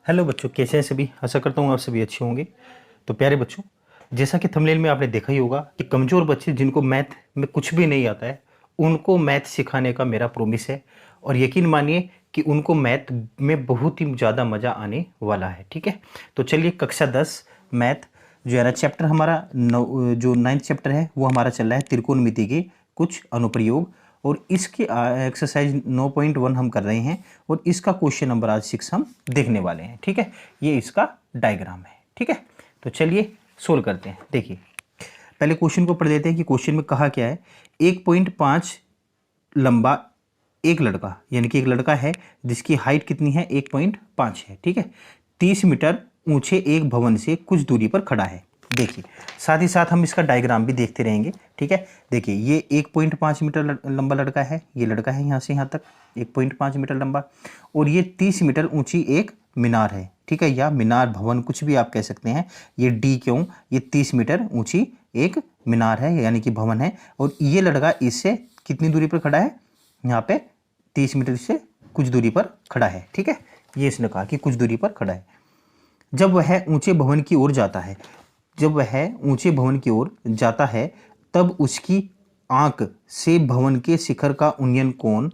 Hello बच्चों, कैसे हैं सभी। आशा करता हूँ आप सभी अच्छे होंगे। तो प्यारे बच्चों, जैसा कि थंबनेल में आपने देखा ही होगा कि कमज़ोर बच्चे जिनको मैथ में कुछ भी नहीं आता है, उनको मैथ सिखाने का मेरा प्रॉमिस है। और यकीन मानिए कि उनको मैथ में बहुत ही ज़्यादा मज़ा आने वाला है। ठीक है, तो चलिए कक्षा 10 मैथ जो है ना, चैप्टर हमारा जो 9th चैप्टर है वो हमारा चल रहा है त्रिकोणमिति के कुछ अनुप्रयोग। और इसके एक्सरसाइज 9.1 हम कर रहे हैं और इसका क्वेश्चन नंबर आज 6 हम देखने वाले हैं। ठीक है, ये इसका डायग्राम है। ठीक है, तो चलिए सोल्व करते हैं। देखिए, पहले क्वेश्चन को पढ़ लेते हैं कि क्वेश्चन में कहा क्या है। 1.5 लंबा एक लड़का, यानी कि एक लड़का है जिसकी हाइट कितनी है, 1.5 है। ठीक है, 30 मीटर ऊंचे एक भवन से कुछ दूरी पर खड़ा है। देखिए, साथ ही साथ हम इसका डायग्राम भी देखते रहेंगे। ठीक है, देखिए ये 1.5 मीटर लंबा लड़का है, ये लड़का है यहाँ से यहाँ तक 1.5 मीटर लंबा। और ये 30 मीटर ऊंची एक मीनार है। ठीक है, या मीनार भवन कुछ भी आप कह सकते हैं। ये डी क्यों, ये 30 मीटर ऊंची एक मीनार है यानी कि भवन है। और ये लड़का इससे कितनी दूरी पर खड़ा है, यहाँ पे 30 मीटर से कुछ दूरी पर खड़ा है। ठीक है, ये इसने कहा कि कुछ दूरी पर खड़ा है। जब वह ऊंचे भवन की ओर जाता है, जब वह ऊंचे भवन की ओर जाता है तब उसकी आंख से भवन के शिखर का उन्नयन कोण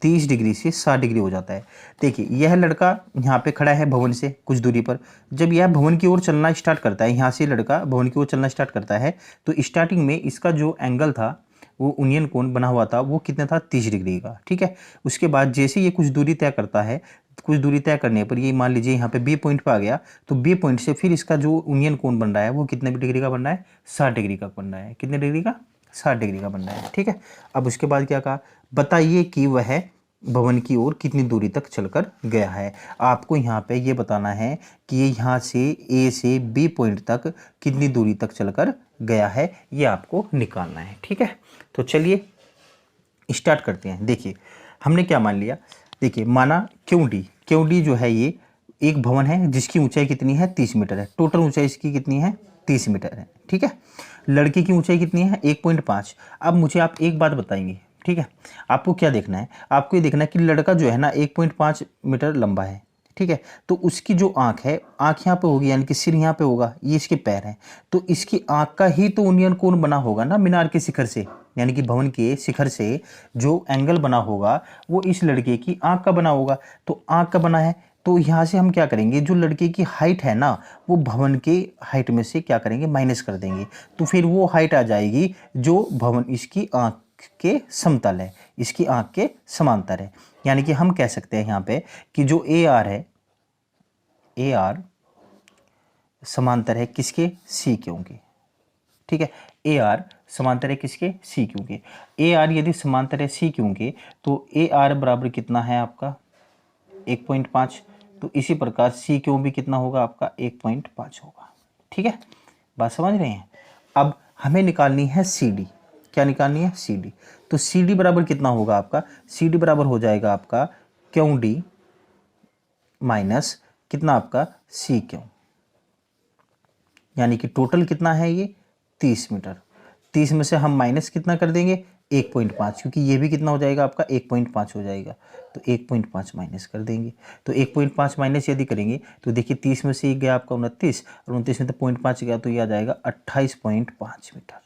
30 डिग्री से 60 डिग्री हो जाता है। देखिए, यह लड़का यहाँ पे खड़ा है भवन से कुछ दूरी पर। जब यह भवन की ओर चलना स्टार्ट करता है, यहाँ से लड़का भवन की ओर चलना स्टार्ट करता है, तो स्टार्टिंग में इसका जो एंगल था, वो उन्नयन कोण बना हुआ था, वो कितना था, 30 डिग्री का। ठीक है, उसके बाद जैसे ये कुछ दूरी तय करता है, कुछ दूरी तय करने पर ये मान लीजिए यहाँ पे बी पॉइंट पे आ गया, तो बी पॉइंट से फिर इसका जो उन्नयन कोण बन रहा है वो कितने डिग्री का बन रहा है, 60 डिग्री का बन रहा है। कितने डिग्री का, 60 डिग्री का बन रहा है। ठीक है, अब उसके बाद क्या कहा, बताइए कि वह भवन की ओर कितनी दूरी तक चलकर गया है। आपको यहाँ पे ये बताना है कि ये यहाँ से ए से बी पॉइंट तक कितनी दूरी तक चलकर गया है, ये आपको निकालना है। ठीक है, तो चलिए स्टार्ट करते हैं। देखिए, हमने क्या मान लिया। देखिए, माना क्यू डी जो है ये एक भवन है जिसकी ऊंचाई कितनी है, 30 मीटर है। टोटल ऊंचाई इसकी कितनी है, 30 मीटर है। ठीक है, लड़के की ऊंचाई कितनी है, 1.5। अब मुझे आप एक बात बताएंगे। ठीक है, आपको क्या देखना है, आपको ये देखना है कि लड़का जो है ना 1.5 मीटर लंबा है। ठीक है, तो उसकी जो आंख है, आंख यहाँ पे होगी यानी कि सिर यहाँ पे होगा, ये इसके पैर हैं, तो इसकी आंख का ही तो उन्नयन कोण बना होगा ना मीनार के शिखर से, यानी कि भवन के शिखर से जो एंगल बना होगा वो इस लड़के की आंख का बना होगा। तो आंख का बना है, तो यहाँ से हम क्या करेंगे, जो लड़के की हाइट है ना, वो भवन के हाइट में से क्या करेंगे, माइनस कर देंगे। तो फिर वो हाइट आ जाएगी जो भवन इसकी आंख के समतल है, इसकी आंख के समांतर है। यानी कि हम कह सकते हैं यहाँ पे कि जो ए आर है, ए आर समांतर है किसके, सी क्यू के। ठीक है, ए आर समांतर है किसके, सी क्यू के। ए आर यदि समांतर है सी क्यू के, तो ए आर बराबर कितना है आपका, 1.5। तो इसी प्रकार सी क्यू भी कितना होगा आपका, 1.5 होगा। ठीक है, बात समझ रहे हैं। अब हमें निकालनी है सी डी। क्या निकालनी है, सी डी। तो सी डी बराबर कितना होगा आपका, सी डी बराबर हो जाएगा आपका क्यू डी माइनस कितना आपका, सी क्यू। यानी कि टोटल कितना है ये, 30 मीटर। 30 में से हम माइनस कितना कर देंगे, 1.5, क्योंकि ये भी कितना हो जाएगा आपका, 1.5 हो जाएगा। तो 1.5 माइनस कर देंगे। तो 1.5 माइनस यदि करेंगे तो देखिए 30 में से ये गया आपका 29, और 29 में तो 0.5 गया, तो ये आ जाएगा 28.5 मीटर।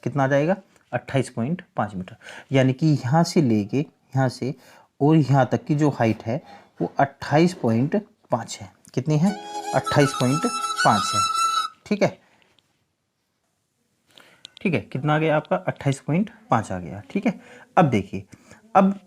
कितना आ जाएगा, 28.5 मीटर। यानी कि यहाँ से लेके यहाँ से और यहाँ तक की जो हाइट है वो 28.5 है। कितनी है, 28.5 है। ठीक है, ठीक है, कितना आ गया आपका, 28.5 आ गया। ठीक है, अब देखिए, अब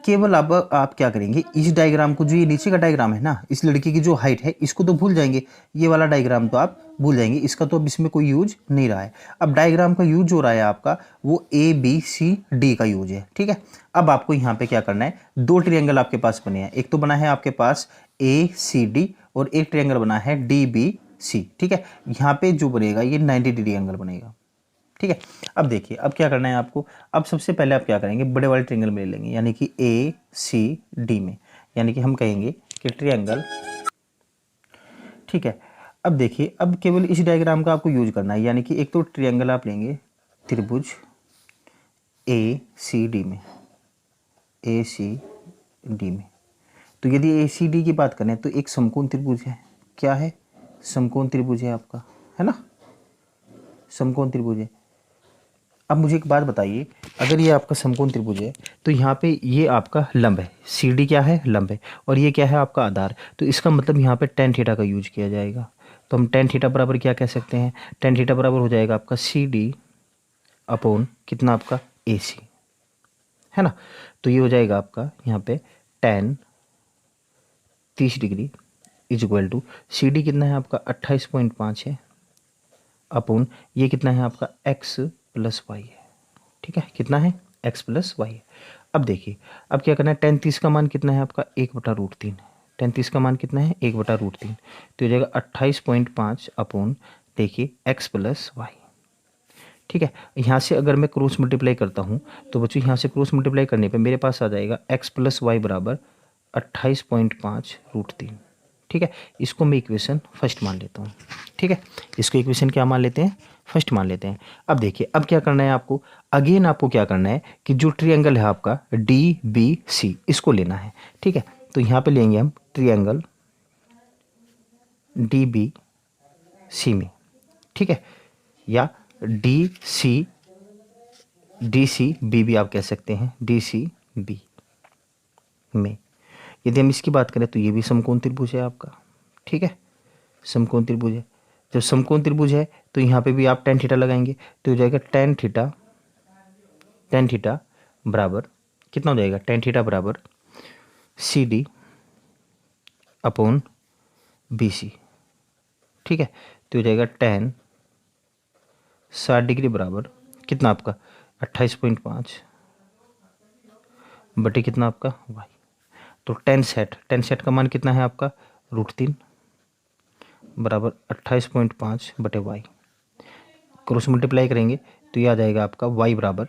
केवल अब आप क्या करेंगे, इस डायग्राम को, जो ये नीचे का डायग्राम है ना, इस लड़की की जो हाइट है इसको तो भूल जाएंगे, ये वाला डायग्राम तो आप भूल जाएंगे, इसका तो अब इसमें कोई यूज नहीं रहा है। अब डायग्राम का यूज हो रहा है आपका, वो ए बी सी डी का यूज है। ठीक है, अब आपको यहाँ पे क्या करना है, दो ट्रिएंगल आपके पास बने हैं। एक तो बना है आपके पास ए सी डी, और एक ट्रिएंगल बना है डी बी सी। ठीक है, यहाँ पे जो बनेगा ये 90 डिग्री एंगल बनेगा। ठीक है, अब देखिए, अब क्या करना है आपको, अब सबसे पहले आप क्या करेंगे, बड़े वाले ट्रायंगल में ले लेंगे, यानी कि ए सी डी में, यानी कि हम कहेंगे कि ट्रायंगल। ठीक है, अब देखिए, अब केवल इस डायग्राम का आपको यूज करना है, यानी कि एक तो ट्रायंगल आप लेंगे त्रिभुज ए सी डी में, ए सी डी में। तो यदि ए सी डी की बात करें तो एक समकोण त्रिभुज है। क्या है? समकोण त्रिभुज है आपका, है ना, समकोण त्रिभुज है। अब मुझे एक बात बताइए, अगर ये आपका समकोण त्रिभुज है तो यहाँ पे ये आपका लंब है, सी डी क्या है? लंब है, और ये क्या है? आपका आधार। तो इसका मतलब यहाँ पे टेन थीटा का यूज किया जाएगा। तो हम टेन थीटा बराबर क्या कह सकते हैं? टेन थीटा बराबर हो जाएगा आपका सी डी अपॉन कितना? आपका ए सी, है ना। तो ये हो जाएगा आपका यहाँ पे tan 30 degree is equal to C D कितना है आपका? 28.5 है, अपॉन ये कितना है आपका? एक्स प्लस वाई है। ठीक है, कितना है? एक्स प्लस वाई है। अब देखिए, अब क्या करना है? टेन 30 का मान कितना है आपका? 1/√3। टेन 30 का मान कितना है? 1/√3। तो हो जाएगा 28.5 अपॉन, देखिए, एक्स प्लस वाई। ठीक है, यहाँ से अगर मैं क्रॉस मल्टीप्लाई करता हूँ तो बच्चों यहाँ से क्रॉस मल्टीप्लाई करने पे मेरे पास आ जाएगा एक्स प्लस वाई बराबर 28.5√3। ठीक है, इसको मैं इक्वेशन फर्स्ट मान लेता हूँ। ठीक है, इसको इक्वेशन क्या मान लेते हैं? फर्स्ट मान लेते हैं। अब देखिए, अब क्या करना है आपको? अगेन आपको क्या करना है कि जो ट्रायंगल है आपका डी बी सी, इसको लेना है। ठीक है, तो यहाँ पे लेंगे हम ट्रायंगल डी बी सी में। ठीक है, या डी सी बी भी आप कह सकते हैं, डी सी बी में। यदि हम इसकी बात करें तो ये भी समकोण त्रिभुज है आपका। ठीक है, समकोण त्रिभुज है। जब समकोण त्रिभुज है तो यहाँ पे भी आप टेन थीटा लगाएंगे तो हो जाएगा टेन थीटा बराबर कितना हो जाएगा? टेन थीटा बराबर C D upon B C. ठीक है, तो हो जाएगा टेन 60 डिग्री बराबर कितना आपका? 28.5 बटे कितना आपका? वाई। तो टेन सेट का मान कितना है आपका? √3 बराबर 28.5 बटे वाई। क्रॉस मल्टीप्लाई करेंगे तो ये आ जाएगा आपका वाई बराबर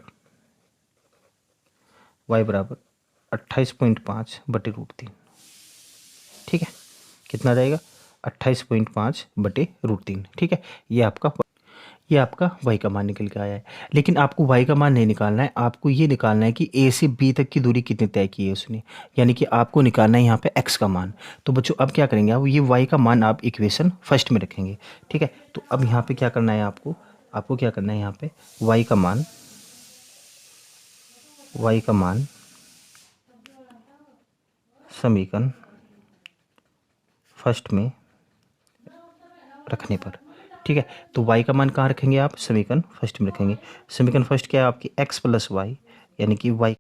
28.5 बटे √3। ठीक है, कितना आ जाएगा? 28.5 बटे √3। ठीक है, ये आपका y का मान निकल के आया है। लेकिन आपको y का मान नहीं निकालना है, आपको ये निकालना है कि a से b तक की दूरी कितनी तय की है उसने, यानी कि आपको निकालना है यहाँ पे x का मान। तो बच्चों अब क्या करेंगे आप? ये y का मान आप इक्वेशन फर्स्ट में रखेंगे। ठीक है, तो अब यहाँ पे क्या करना है आपको क्या करना है? यहाँ पे y का मान समीकरण फर्स्ट में रखने पर। ठीक है, तो y का मान कहाँ रखेंगे आप? समीकरण फर्स्ट में रखेंगे। समीकरण फर्स्ट क्या है आपकी? x प्लस वाई, यानी कि y